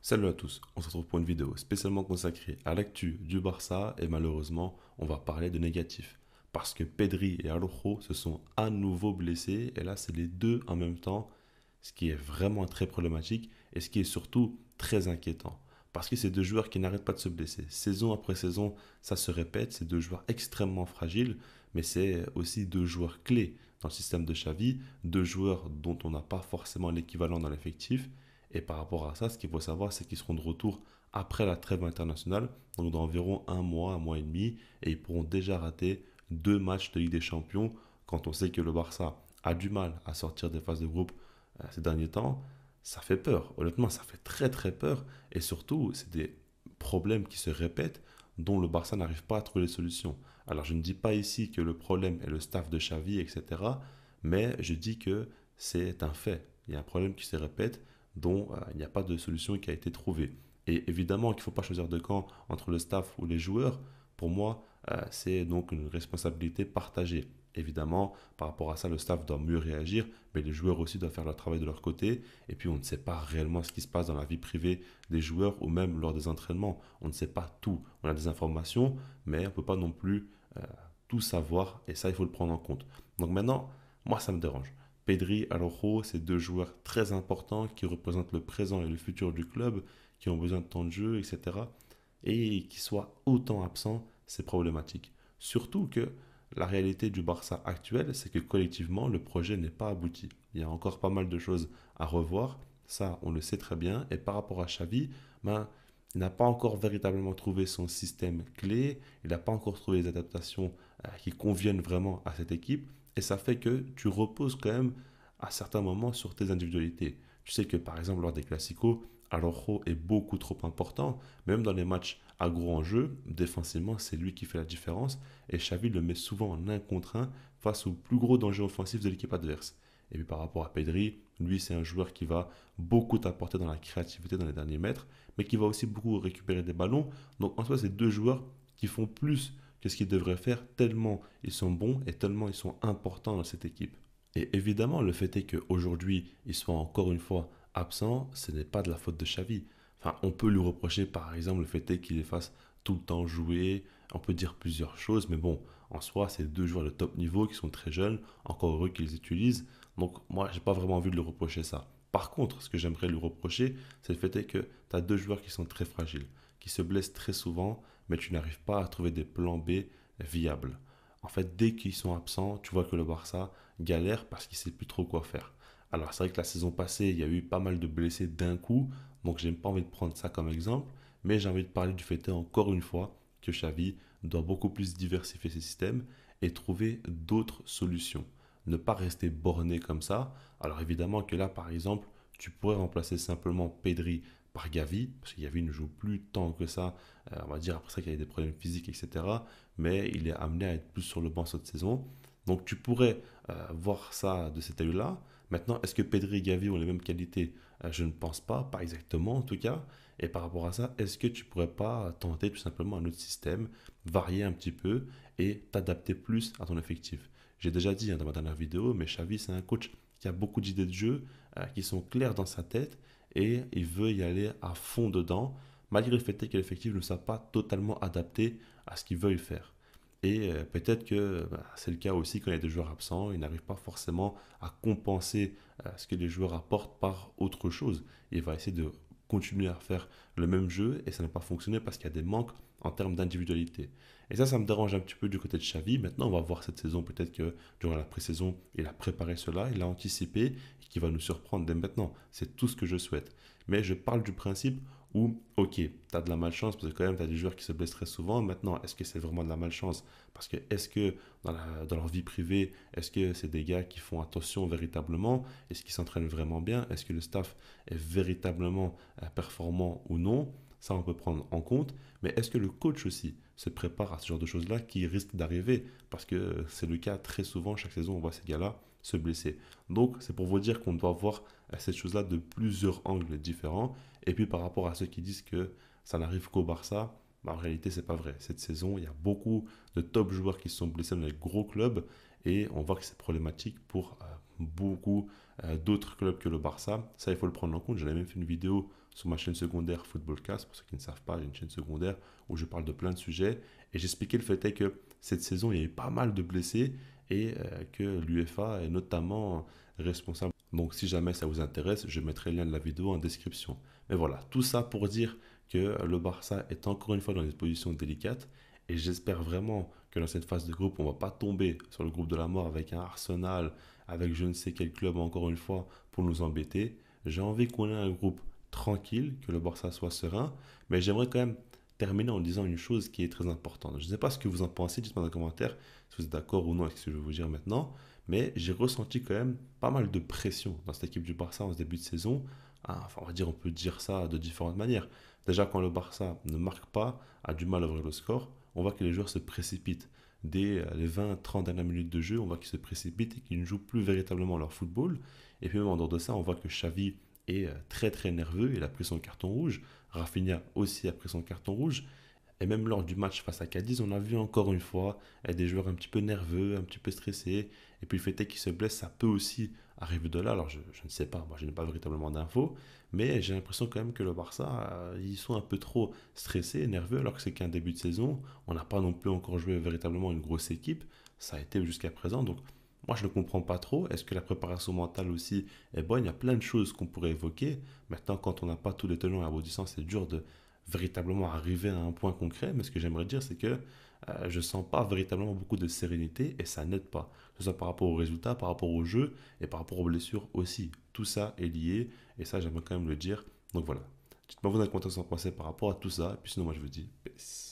Salut à tous, on se retrouve pour une vidéo spécialement consacrée à l'actu du Barça et malheureusement on va parler de négatif parce que Pedri et Araujo se sont à nouveau blessés et là c'est les deux en même temps, ce qui est vraiment très problématique et ce qui est surtout très inquiétant parce que c'est deux joueurs qui n'arrêtent pas de se blesser. Saison après saison ça se répète, c'est deux joueurs extrêmement fragiles mais c'est aussi deux joueurs clés dans le système de Xavi, deux joueurs dont on n'a pas forcément l'équivalent dans l'effectif et par rapport à ça, ce qu'il faut savoir, c'est qu'ils seront de retour après la trêve internationale, donc dans environ un mois et demi, et ils pourront déjà rater deux matchs de Ligue des Champions quand on sait que le Barça a du mal à sortir des phases de groupe ces derniers temps. Ça fait peur, honnêtement, ça fait très très peur, et surtout, c'est des problèmes qui se répètent dont le Barça n'arrive pas à trouver les solutions. Alors je ne dis pas ici que le problème est le staff de Xavi, etc., mais je dis que c'est un fait. Il y a un problème qui se répète dont il n'y a pas de solution qui a été trouvée. Et évidemment qu'il ne faut pas choisir de camp entre le staff ou les joueurs. Pour moi, c'est donc une responsabilité partagée. Évidemment, par rapport à ça, le staff doit mieux réagir, mais les joueurs aussi doivent faire leur travail de leur côté. Et puis, on ne sait pas réellement ce qui se passe dans la vie privée des joueurs ou même lors des entraînements. On ne sait pas tout. On a des informations, mais on ne peut pas non plus euh, tout savoir. Et ça, il faut le prendre en compte. Donc maintenant, moi, ça me dérange. Pedri, Araujo, c'est deux joueurs très importants qui représentent le présent et le futur du club, qui ont besoin de temps de jeu, etc. Et qui soient autant absents, c'est problématique. Surtout que la réalité du Barça actuel, c'est que collectivement, le projet n'est pas abouti. Il y a encore pas mal de choses à revoir, ça on le sait très bien. Et par rapport à Xavi, ben, il n'a pas encore véritablement trouvé son système clé, il n'a pas encore trouvé les adaptations qui conviennent vraiment à cette équipe. Et ça fait que tu reposes quand même à certains moments sur tes individualités. Tu sais que par exemple lors des classicos, Araujo est beaucoup trop important. Même dans les matchs à gros enjeux, défensivement, c'est lui qui fait la différence. Et Xavi le met souvent en un contre un face au plus gros danger offensif de l'équipe adverse. Et puis par rapport à Pedri, lui c'est un joueur qui va beaucoup t'apporter dans la créativité dans les derniers mètres, mais qui va aussi beaucoup récupérer des ballons. Donc en soi, c'est deux joueurs qui font plus que ce qu'ils devraient faire tellement ils sont bons et tellement ils sont importants dans cette équipe. Et évidemment, le fait est qu'aujourd'hui, ils soient encore une fois absents, ce n'est pas de la faute de Xavi. Enfin, on peut lui reprocher par exemple le fait est qu'il les fasse tout le temps jouer, on peut dire plusieurs choses, mais bon, en soi, c'est deux joueurs de top niveau qui sont très jeunes, encore heureux qu'ils les utilisent, donc moi, j'ai pas vraiment envie de lui reprocher ça. Par contre, ce que j'aimerais lui reprocher, c'est le fait est que tu as deux joueurs qui sont très fragiles, qui se blessent très souvent, mais tu n'arrives pas à trouver des plans B viables. En fait, dès qu'ils sont absents, tu vois que le Barça galère parce qu'il ne sait plus trop quoi faire. Alors, c'est vrai que la saison passée, il y a eu pas mal de blessés d'un coup, donc j'ai pas envie de prendre ça comme exemple, mais j'ai envie de parler du fait encore une fois que Xavi doit beaucoup plus diversifier ses systèmes et trouver d'autres solutions. Ne pas rester borné comme ça. Alors évidemment que là, par exemple, tu pourrais remplacer simplement Pedri par Gavi, parce que Gavi ne joue plus tant que ça, on va dire après ça qu'il y a des problèmes physiques, etc. Mais il est amené à être plus sur le banc cette saison. Donc tu pourrais voir ça de cet œil-là. Maintenant, est-ce que Pedri et Gavi ont les mêmes qualités? Je ne pense pas, pas exactement en tout cas. Et par rapport à ça, est-ce que tu pourrais pas tenter tout simplement un autre système, varier un petit peu et t'adapter plus à ton effectif? J'ai déjà dit dans ma dernière vidéo, mais Xavi, c'est un coach qui a beaucoup d'idées de jeu, qui sont claires dans sa tête et il veut y aller à fond dedans, malgré le fait que l'effectif ne soit pas totalement adapté à ce qu'il veuille faire. Et peut-être que c'est le cas aussi quand il y a des joueurs absents, ils n'arrivent pas forcément à compenser ce que les joueurs apportent par autre chose. Il va essayer de continuer à faire le même jeu et ça n'a pas fonctionné parce qu'il y a des manques en termes d'individualité. Et ça me dérange un petit peu du côté de Xavi. Maintenant, on va voir cette saison, peut-être que durant la pré-saison, il a préparé cela, il a anticipé et qui va nous surprendre dès maintenant. C'est tout ce que je souhaite. Mais je parle du principe où, ok, tu as de la malchance parce que quand même, tu as des joueurs qui se blessent très souvent. Maintenant, est-ce que c'est vraiment de la malchance? Parce que est-ce que dans leur vie privée, est-ce que c'est des gars qui font attention véritablement? Est-ce qu'ils s'entraînent vraiment bien? Est-ce que le staff est véritablement performant ou non? Ça, on peut prendre en compte. Mais est-ce que le coach aussi se prépare à ce genre de choses-là qui risquent d'arriver? Parce que c'est le cas très souvent, chaque saison, on voit ces gars-là se blesser. Donc, c'est pour vous dire qu'on doit voir cette chose-là de plusieurs angles différents. Et puis, par rapport à ceux qui disent que ça n'arrive qu'au Barça, bah, en réalité, c'est pas vrai. Cette saison, il y a beaucoup de top joueurs qui se sont blessés dans les gros clubs et on voit que c'est problématique pour beaucoup d'autres clubs que le Barça. Ça, il faut le prendre en compte. J'avais même fait une vidéo sur ma chaîne secondaire Footballcast. Pour ceux qui ne savent pas, j'ai une chaîne secondaire où je parle de plein de sujets. Et j'expliquais le fait est que cette saison, il y a eu pas mal de blessés et que l'UEFA est notamment responsable. Donc si jamais ça vous intéresse, je mettrai le lien de la vidéo en description. Mais voilà, tout ça pour dire que le Barça est encore une fois dans une position délicate et j'espère vraiment que dans cette phase de groupe, on ne va pas tomber sur le groupe de la mort avec un Arsenal, avec je ne sais quel club encore une fois pour nous embêter. J'ai envie qu'on ait un groupe tranquille, que le Barça soit serein, mais j'aimerais quand même terminer en disant une chose qui est très importante. Je ne sais pas ce que vous en pensez, dites-moi dans les commentaires si vous êtes d'accord ou non avec ce que je vais vous dire maintenant, mais j'ai ressenti quand même pas mal de pression dans cette équipe du Barça en ce début de saison. Ah, enfin, on va dire, on peut dire ça de différentes manières. Déjà, quand le Barça ne marque pas, a du mal à ouvrir le score, on voit que les joueurs se précipitent. Dès les 20-30 dernières minutes de jeu, on voit qu'ils se précipitent et qu'ils ne jouent plus véritablement leur football. Et puis même en dehors de ça, on voit que Xavi est très très nerveux, il a pris son carton rouge. Rafinha aussi a pris son carton rouge. Et même lors du match face à Cadiz, on a vu encore une fois des joueurs un petit peu nerveux, un petit peu stressés. Et puis le fait est qu'ils se blessent, ça peut aussi arriver de là. Alors je ne sais pas, moi je n'ai pas véritablement d'infos. Mais j'ai l'impression quand même que le Barça, ils sont un peu trop stressés, nerveux, alors que c'est qu'un début de saison. On n'a pas non plus encore joué véritablement une grosse équipe. Ça a été jusqu'à présent. Donc moi je ne comprends pas trop. Est-ce que la préparation mentale aussi est bonne? Il y a plein de choses qu'on pourrait évoquer. Maintenant, quand on n'a pas tous les tenants et aboutissants, c'est dur de véritablement arriver à un point concret, mais ce que j'aimerais dire, c'est que je sens pas véritablement beaucoup de sérénité et ça n'aide pas. Que ce soit par rapport aux résultats, par rapport au jeu et par rapport aux blessures aussi. Tout ça est lié et ça, j'aimerais quand même le dire. Donc voilà. Dites-moi vous dans les commentaires ce que vous en pensez par rapport à tout ça. Et puis sinon, moi, je vous dis peace.